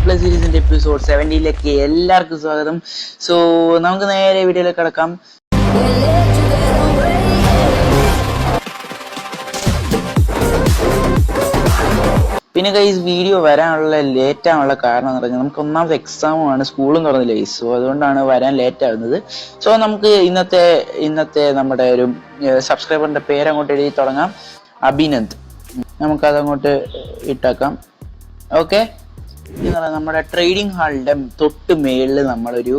Plus സീരീസിന്റെ episode 70ലേക്ക് എല്ലാവർക്കും സ്വാഗതം. സോ നമുക്ക് നേരെ വീഡിയോയിലേക്ക് കടക്കാം. പിന്നെ ഗൈസ് വീഡിയോ വരാനുള്ള ലേറ്റ് ആവാനുള്ള കാരണം എന്ന് പറഞ്ഞാൽ നമുക്ക് ഒന്നാമത് എക്സാമാണ്, സ്കൂളും തുറന്നില്ല ഗൈസ്. സോ അതുകൊണ്ടാണ് വരാൻ ലേറ്റ് ആവുന്നത്. സോ നമുക്ക് ഇന്നത്തെ നമ്മുടെ ഒരു സബ്സ്ക്രൈബറിന്റെ പേര് അങ്ങോട്ട് എഴുതി തുടങ്ങാം. അഭിനന്ദ്. നമുക്കതങ്ങോട്ട് ഇട്ടാക്കാം. ഓക്കെ, നമ്മുടെ ട്രേഡിംഗ് ഹാളിന്റെ തൊട്ട് മേളിൽ നമ്മളൊരു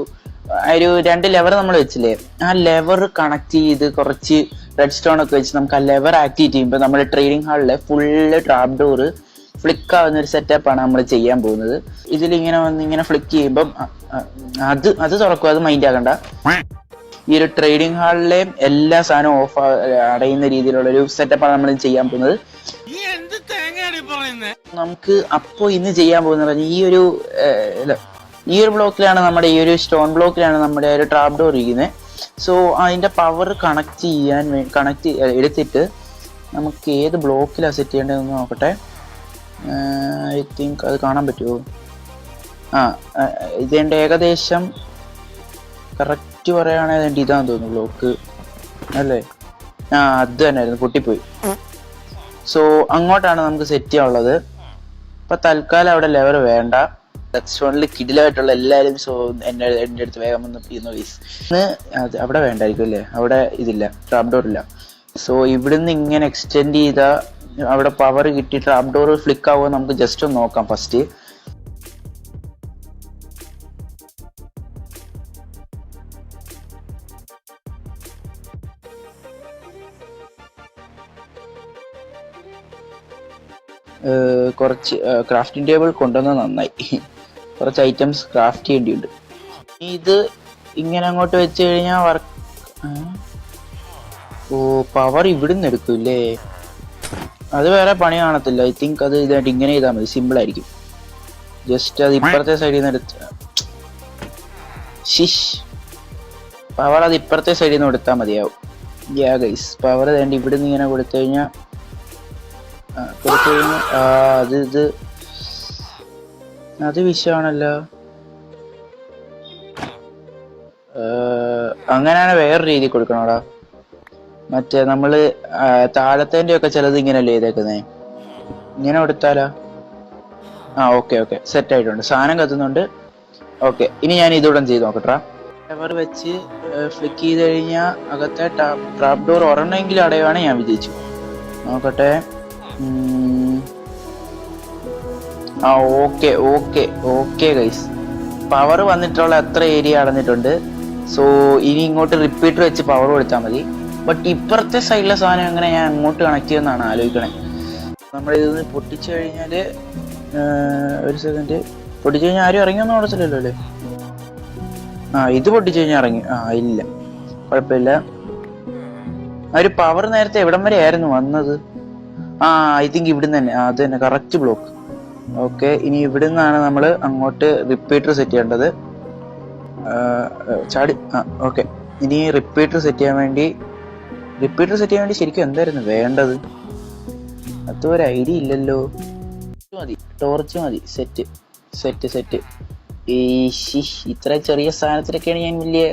2 ലെവർ നമ്മൾ വെച്ചില്ലേ, ആ ലെവർ കണക്ട് ചെയ്ത് കുറച്ച് റെഡ് സ്റ്റോൺ ഒക്കെ വെച്ച് നമുക്ക് ആ ലെവർ ആക്ടിവേറ്റ് ചെയ്യുമ്പോൾ നമ്മുടെ ട്രേഡിംഗ് ഹാളിലെ ഫുള്ള് ട്രാപ്പ് ഡോർ ഫ്ലിക്ക് ആവുന്ന ഒരു സെറ്റപ്പാണ് നമ്മൾ ചെയ്യാൻ പോകുന്നത്. ഇതിലിങ്ങനെ വന്ന് ഇങ്ങനെ ഫ്ലിക്ക് ചെയ്യുമ്പം അത് തുറക്കും, അത് മൈൻഡ് ആക്കണ്ട. ഈ ഒരു ട്രേഡിംഗ് ഹാളിലെ എല്ലാ സാധനവും ഓഫ് അടയുന്ന രീതിയിലുള്ള ഒരു സെറ്റപ്പാണ് നമ്മൾ ചെയ്യാൻ പോകുന്നത്. നമുക്ക് അപ്പോ ഇന്ന് ചെയ്യാൻ പോകുന്നത് ഈ ഒരു ബ്ലോക്കിലാണ്, നമ്മുടെ ഈ ഒരു സ്റ്റോൺ ബ്ലോക്കിലാണ് നമ്മുടെ ഒരു ട്രാപ്പ് ഡോർ ഇരിക്കുന്നത്. സോ അതിന്റെ പവർ കണക്ട് എടുത്തിട്ട് നമുക്ക് ഏത് ബ്ലോക്കിലാണ് സെറ്റ് ചെയ്യേണ്ടതെന്ന് നോക്കട്ടെ. ഐ തിങ്ക് അത് കാണാൻ പറ്റുമോ? ഇതിന്റെ ഏകദേശം കറക്റ്റ് പറയുകയാണെങ്കിൽ ഇതാന്ന് തോന്നുന്നു ബ്ലോക്ക് അല്ലേ? അത് തന്നെയായിരുന്നു, പൊട്ടിപ്പോയി. സോ അങ്ങോട്ടാണ് നമുക്ക് സെറ്റ് ചെയ്യാനുള്ളത്. ഇപ്പൊ തൽക്കാലം അവിടെ ലെവർ വേണ്ട. സ്റ്റോണിൽ കിടിലായിട്ടുള്ള എല്ലാവരും സോ എൻ്റെ അടുത്ത് വേഗം വന്ന് അവിടെ വേണ്ടായിരിക്കും അല്ലേ? അവിടെ ഇതില്ല, ട്രാപ്പ് ഡോർ ഇല്ല. സോ ഇവിടുന്ന് ഇങ്ങനെ എക്സ്റ്റെൻഡ് ചെയ്താൽ അവിടെ പവർ കിട്ടി ട്രാപ്പ് ഡോർ ഫ്ലിക്ക് ആവുമോ നമുക്ക് ജസ്റ്റ് ഒന്ന് നോക്കാം ഫസ്റ്റ്. കുറച്ച് ക്രാഫ്റ്റിംഗ് ടേബിൾ കൊണ്ടുവന്നത് നന്നായി. കുറച്ച് ഐറ്റംസ് ക്രാഫ്റ്റ് ചെയ്യേണ്ടിയുണ്ട്. ഇത് ഇങ്ങനെ അങ്ങോട്ട് വെച്ച് കഴിഞ്ഞാൽ പവർ ഇവിടുന്ന് എടുക്കൂല്ലേ? അത് വേറെ പണി കാണത്തില്ല. ഐ തിങ്ക് അത് ഇതായിട്ട് ഇങ്ങനെ ചെയ്താൽ മതി, സിമ്പിൾ ആയിരിക്കും. ജസ്റ്റ് അത് ഇപ്പുറത്തെ സൈഡിൽ നിന്ന് പവർ അത് ഇപ്പുറത്തെ സൈഡിൽ നിന്ന് കൊടുത്താൽ മതിയാവും. യാ ഗൈസ്, പവർ വേണ്ടി ഇവിടുന്ന് ഇങ്ങനെ കൊടുത്തു കഴിഞ്ഞാൽ അത് വിഷയമാണല്ലോ. അങ്ങനെയാണ് വേറെ രീതി കൊടുക്കണോടാ. മറ്റേ നമ്മള് താഴത്തേന്റെ ഒക്കെ ചിലത് ഇങ്ങനെയല്ലേ ചെയ്തേക്കുന്നേ, ഇങ്ങനെ കൊടുത്താലാ? ഓക്കെ സെറ്റ് ആയിട്ടുണ്ട്, സാധനം കത്തുന്നുണ്ട്. ഓക്കെ, ഇനി ഞാൻ ഇതൂടെ ചെയ്ത് നോക്കട്ടാ. ലെവർ വെച്ച് ഫ്ലിക്ക് ചെയ്ത് കഴിഞ്ഞാൽ അകത്തെ ട്രാപ്പ് ഡോർ ഒരെണ്ണമെങ്കിലും അടയുവാണ് ഞാൻ വിജയിച്ചു. നോക്കട്ടെ. ഓക്കെ ഗൈസ്, പവർ വന്നിട്ടുള്ള എത്ര ഏരിയ അടഞ്ഞിട്ടുണ്ട്. സോ ഇനി ഇങ്ങോട്ട് റിപ്പീറ്റർ വെച്ച് പവർ കൊടുത്താൽ മതി. ബട്ട് ഇപ്പുറത്തെ സൈഡിലെ സാധനം എങ്ങനെ ഞാൻ അങ്ങോട്ട് കണക്ട് ചെയ്യുമെന്നാണ് ആലോചിക്കണേ. നമ്മളിത് പൊട്ടിച്ചു കഴിഞ്ഞാല് ഒരു സെക്കൻഡ്, പൊട്ടിച്ചു കഴിഞ്ഞാൽ ആരും ഇറങ്ങിയൊന്നും ഓടത്തില്ലല്ലോ അല്ലേ? ഇത് പൊട്ടിച്ചു കഴിഞ്ഞാൽ ഇറങ്ങി. ഇല്ല, കുഴപ്പമില്ല. ഒരു പവർ നേരത്തെ എവിടം വരെ ആയിരുന്നു വന്നത്? ഐ തിങ്ക് ഇവിടുന്ന് തന്നെ. അത് തന്നെ കറക്റ്റ് ബ്ലോക്ക്. ഓക്കെ, ഇനി ഇവിടുന്നാണ് നമ്മൾ അങ്ങോട്ട് റിപ്പീറ്റർ സെറ്റ് ചെയ്യേണ്ടത്. ഓക്കെ, ഇനി റിപ്പീറ്റർ സെറ്റ് ചെയ്യാൻ വേണ്ടി ശരിക്കും എന്തായിരുന്നു വേണ്ടത്? അതൊരു ഐഡിയ ഇല്ലല്ലോ. ടോർച്ച് മതി. സെറ്റ്. ഇത്ര ചെറിയ സാധനത്തിലൊക്കെയാണ് ഞാൻ വലിയ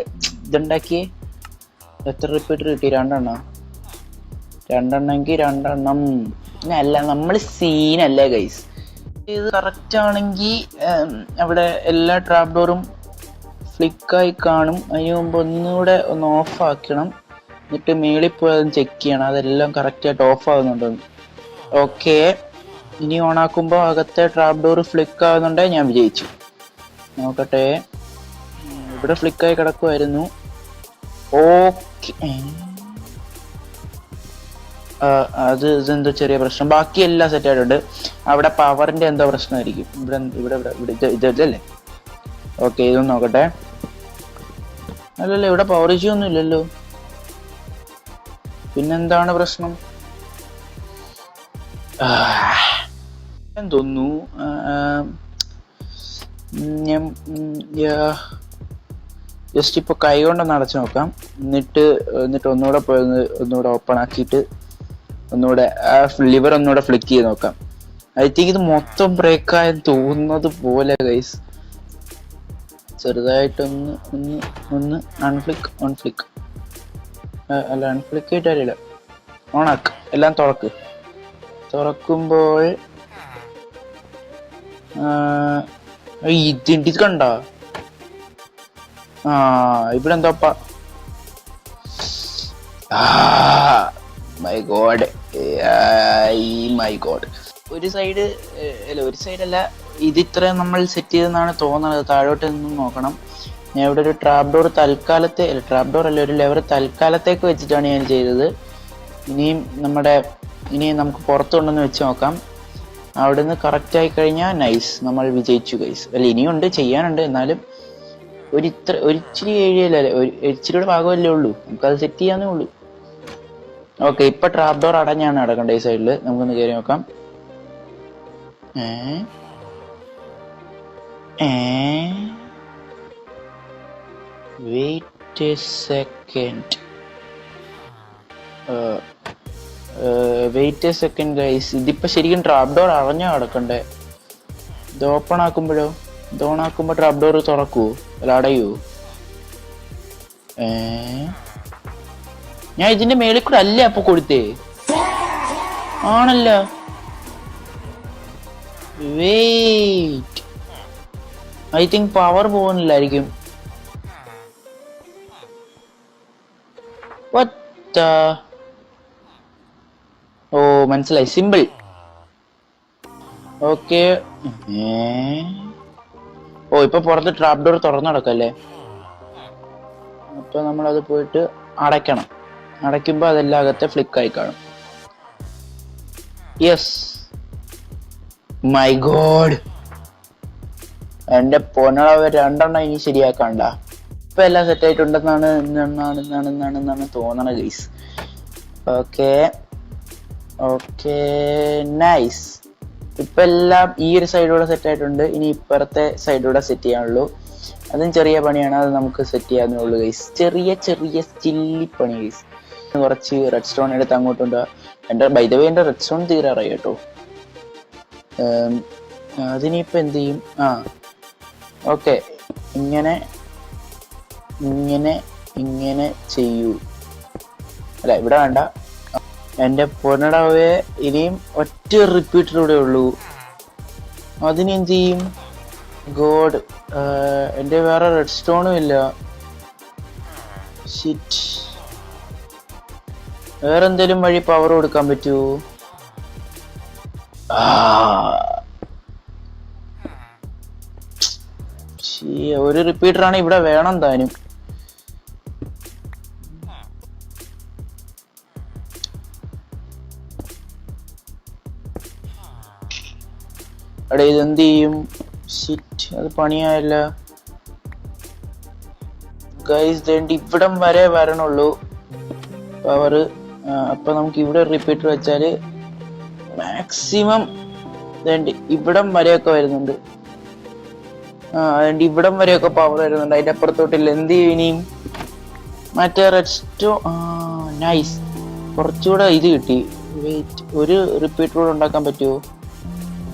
ഇതുണ്ടാക്കിയേ. എത്ര റിപ്പീറ്റർ കിട്ടി? 2 എങ്കിൽ 2 അല്ല, നമ്മൾ സീനല്ലേ ഗൈസ്. ഇത് കറക്റ്റ് ആണെങ്കിൽ അവിടെ എല്ലാ ട്രാപ്പ് ഡോറും ഫ്ലിക്കായി കാണും. അതിന് മുമ്പ് ഒന്നുകൂടെ ഒന്ന് ഓഫ് ആക്കണം, എന്നിട്ട് മേളിൽ പോയി അത് ചെക്ക് ചെയ്യണം അതെല്ലാം കറക്റ്റായിട്ട് ഓഫ് ആകുന്നുണ്ടോ. ഓക്കെ, ഇനി ഓൺ ആക്കുമ്പോൾ അകത്തെ ട്രാപ്പ് ഡോർ ഫ്ലിക്ക് ആകുന്നുണ്ടെങ്കിൽ ഞാൻ വിജയിച്ചു. നോക്കട്ടെ, ഇവിടെ ഫ്ലിക്കായി കിടക്കുമായിരുന്നു. ഓക്കെ, ഇതെന്തോ ചെറിയ പ്രശ്നം. ബാക്കി എല്ലാം സെറ്റ് ആയിട്ടുണ്ട്. അവിടെ പവറിന്റെ എന്തോ പ്രശ്നമായിരിക്കും. ഇവിടെ ഇതല്ലേ? ഓക്കെ, ഇതൊന്നും നോക്കട്ടെ. അല്ലല്ലോ, ഇവിടെ പവർ ഇഷ്യൂ ഒന്നും ഇല്ലല്ലോ. പിന്നെന്താണ് പ്രശ്നം തോന്നുന്നു. ജസ്റ്റ് ഇപ്പൊ കൈ കൊണ്ടൊന്ന് അടച്ചു നോക്കാം. എന്നിട്ട് ഒന്നുകൂടെ ഓപ്പൺ ആക്കിയിട്ട് ഒന്നുകൂടെ ലിവർ ഒന്നുകൂടെ ഫ്ലിക്ക് ചെയ്ത് നോക്കാം. ഐ തിങ്ക് ഇത് മൊത്തം ബ്രേക്കായെന്ന് തോന്നുന്നത് പോലെ ഗൈസ്. ചെറുതായിട്ടൊന്ന് ഒന്ന് ഒന്ന് അൺഫ്ലിക്ക് ഓൺഫ്ലിക്ക് അല്ല അൺഫ്ലിക്ക് ആയിട്ടറിയില്ല. ഓണാക്ക് എല്ലാം തുറക്കുമ്പോൾ ഇത് കണ്ട ഇവിടെ എന്താ മൈ ഗോഡ് മൈ ഗോഡ്. ഒരു സൈഡ് അല്ല, ഇത് ഇത്രയും നമ്മൾ സെറ്റ് ചെയ്തെന്നാണ് തോന്നുന്നത്. താഴോട്ട് നിന്നും നോക്കണം. ഞാൻ ഇവിടെ ഒരു ട്രാപ്പ് ഡോർ ഒരു ലെവർ തൽക്കാലത്തേക്ക് വെച്ചിട്ടാണ് ഞാൻ ചെയ്തത്. ഇനിയും നമുക്ക് പുറത്തുണ്ടെന്ന് വെച്ച് നോക്കാം. അവിടെ നിന്ന് കറക്റ്റ് ആയി കഴിഞ്ഞാൽ നൈസ്, നമ്മൾ വിജയിച്ചു ഗൈസ്. അല്ല ഇനിയുണ്ട്, ചെയ്യാനുണ്ട്. എന്നാലും ഒരിച്ചിരി ഏരിയയിലല്ലേ, ഒരിച്ചിരിയുടെ ഭാഗമല്ലേ ഉള്ളൂ, നമുക്കത് സെറ്റ് ചെയ്യാന്നേ ഉള്ളൂ. ഓക്കെ, ഇപ്പൊ ട്രാപ്പ് ഡോർ അടഞ്ഞാണ് നടക്കേണ്ടത്. ഈ സൈഡില് നമുക്കൊന്ന് കയറി നോക്കാം. Wait a second guys. ഇതിപ്പോ ശരിക്കും ട്രാപ്പ് ഡോർ അടഞ്ഞാ കിടക്കണ്ടേ. ഇത് ഓപ്പൺ ആക്കുമ്പോ ട്രാപ്പ് ഡോർ തുറക്കൂ അല്ല അടയൂ? ഞാൻ ഇതിന്റെ മേളിൽ കൂടെ അല്ലേ അപ്പൊ കൊടുത്തേ? ആണല്ലോ. വെയിറ്റ്, ഐ തിങ്ക് പവർ പോകുന്നില്ലായിരിക്കും. ഓ മനസ്സിലായി, സിമ്പിൾ. ഓക്കെ. ഓ ഇപ്പൊ പുറത്ത് ട്രാപ്പ് ഡോർ തുറന്നു നടക്കല്ലേ. അപ്പൊ നമ്മളത് പോയിട്ട് അടയ്ക്കണം. അടയ്ക്കുമ്പോ അതെല്ലാം അകത്തെ ഫ്ലിക്കായി കാണും. Yes, my God. എന്റെ പൊന്നളവ് രണ്ടെണ്ണം ഇനി ശരിയാക്കണ്ട. ഇപ്പൊ എല്ലാം സെറ്റ് ആയിട്ടുണ്ടെന്നാണ് തോന്നണത് ഗൈസ്. Okay nice. ഇപ്പൊ എല്ലാം ഈ ഒരു സൈഡിലൂടെ സെറ്റ് ആയിട്ടുണ്ട്. ഇനി ഇപ്പുറത്തെ സൈഡിലൂടെ സെറ്റ് ചെയ്യാനുള്ളൂ. അതും ചെറിയ പണിയാണ്, അത് നമുക്ക് സെറ്റ് ചെയ്യാന്നേ ഉള്ളൂ ഗൈസ്. ചെറിയ ചില്ലി പണി ഗൈസ്. കുറച്ച് റെഡ് സ്റ്റോൺ എടുത്ത് അങ്ങോട്ടുണ്ട്. ബൈ ദ വേ എന്റെ റെഡ് സ്റ്റോൺ തീരാറായി കേട്ടോ. അതിനിപ്പോ എന്ത് ചെയ്യും? ഓക്കെ, ഇങ്ങനെ ചെയ്യൂ. അല്ല ഇവിടെ വേണ്ട. എന്റെ പൊന്നടവേ, ഇനിയും ഒറ്റ റിപ്പീറ്ററിലൂടെ ഉള്ളൂ. അതിനെന്ത് ചെയ്യും? ഗോഡ്, എന്റെ വേറെ റെഡ് സ്റ്റോണും ഇല്ല. ഷിറ്റ്, വേറെ എന്തേലും വഴി പവർ കൊടുക്കാൻ പറ്റുമോ? ഒരു റിപ്പീറ്ററാണ് ഇവിടെ വേണം താനും. അവിടെ ഇതെന്ത് ചെയ്യും? ഷിറ്റ്, അത് പണിയായല്ല ഗൈസ്. ഇവിടം വരെ വരണുള്ളൂ പവർ. അപ്പൊ നമുക്ക് ഇവിടെ റിപ്പീറ്റർ വെച്ചാല് മാക്സിമം ഇവിടം വരെയൊക്കെ വരുന്നുണ്ട്. ഇവിടം വരെയൊക്കെ പവർ വരുന്നുണ്ട്. അതിന്റെ അപ്പുറത്തോട്ടില്ല. എന്ത് ചെയ്യും ഇനിയും? മറ്റേ റെഡ് സ്റ്റോ നൈസ്. കുറച്ചുകൂടെ ഇത് കിട്ടി. വെയിറ്റ്, ഒരു റിപ്പീറ്റർ കൂടെ ഉണ്ടാക്കാൻ പറ്റുമോ?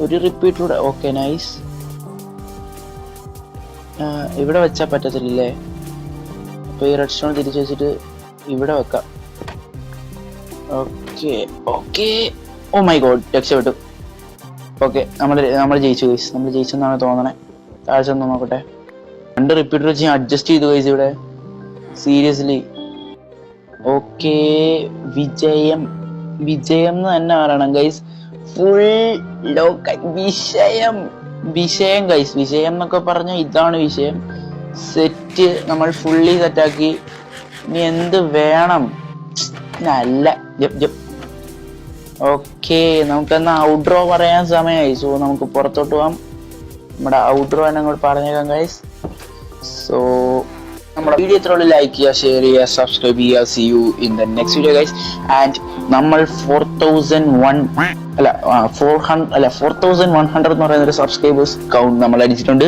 ഒരു റിപ്പീറ്റർ കൂടെ. Okay nice. ഇവിടെ വെച്ചാൽ പറ്റത്തില്ലേ? അപ്പൊ ഈ റെഡ് സ്റ്റോൺ തിരിച്ചു വെച്ചിട്ട് ഇവിടെ വെക്കാം. ഓക്കെ ഓ മൈ ഗോഡ്, രക്ഷപ്പെട്ടു. ഓക്കെ, നമ്മൾ ജയിച്ചു ഗൈസ്. നമ്മൾ ജയിച്ചെന്നാണ് തോന്നണേ. താഴ്ച ഒന്ന് നോക്കട്ടെ. 2 റിപ്പീറ്റർ വെച്ച് ഞാൻ അഡ്ജസ്റ്റ് ചെയ്തു ഗൈസ് ഇവിടെ. സീരിയസ്ലി. ഓക്കെ, വിജയം എന്ന് തന്നെ പറയണം ഗൈസ്. ഫുൾ വിഷയം ഗൈസ്. വിഷയം എന്നൊക്കെ പറഞ്ഞ ഇതാണ് വിഷയം. സെറ്റ് നമ്മൾ ഫുള്ളി സെറ്റാക്കി. ഇനി എന്ത് വേണം? നല്ല ഓക്കെ, നമുക്കെന്നാ ഔട്ട്ഡ്രോ പറയാൻ സമയമായി. സോ നമുക്ക് പുറത്തോട്ട് പോവാം. നമ്മുടെ ഔട്ട്ഡ്രോ തന്നെ അങ്ങോട്ട് പറഞ്ഞേക്കാം ഗൈസ്. സോ നമ്മുടെ വീഡിയോ ഇത്രയുള്ള ലൈക്ക് ചെയ്യുക, ഷെയർ ചെയ്യുക, സബ്സ്ക്രൈബ് ചെയ്യുക. See you in the next video guys. And നമ്മൾ 4100 എന്ന് പറയുന്ന ഒരു സബ്സ്ക്രൈബേഴ്സ് കൗണ്ട് നമ്മൾ അടിച്ചിട്ടുണ്ട്.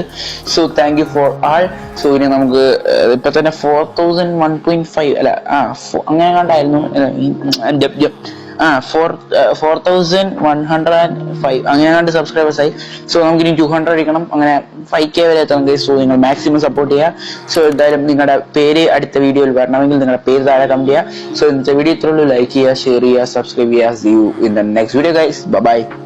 So thank you for all. So ഇനി നമുക്ക് ഇപ്പൊ തന്നെ 4001.5 അല്ല അങ്ങനെ കണ്ടായിരുന്നു. 4105 അങ്ങനെ സബ്സ്ക്രൈബേഴ്സ് ആയി. സോ നമുക്ക് ഇനി 200 അടിക്കണം, അങ്ങനെ 5K വരെ എത്തണം ഗൈസ്. സോ നിങ്ങൾ മാക്സിമം സപ്പോർട്ട് ചെയ്യുക. സോ എന്തായാലും നിങ്ങളുടെ പേര് അടുത്ത വീഡിയോയിൽ വരണമെങ്കിൽ നിങ്ങളുടെ പേര് താഴെ കമന്റ് ചെയ്യുക. സോ ഇന്നത്തെ വീഡിയോ ഇത്രയുള്ളൂ. ലൈക്ക് ചെയ്യുക, ഷെയർ ചെയ്യുക, സബ്സ്ക്രൈബ് ചെയ്യുക. See you in the next video guys. Bye bye.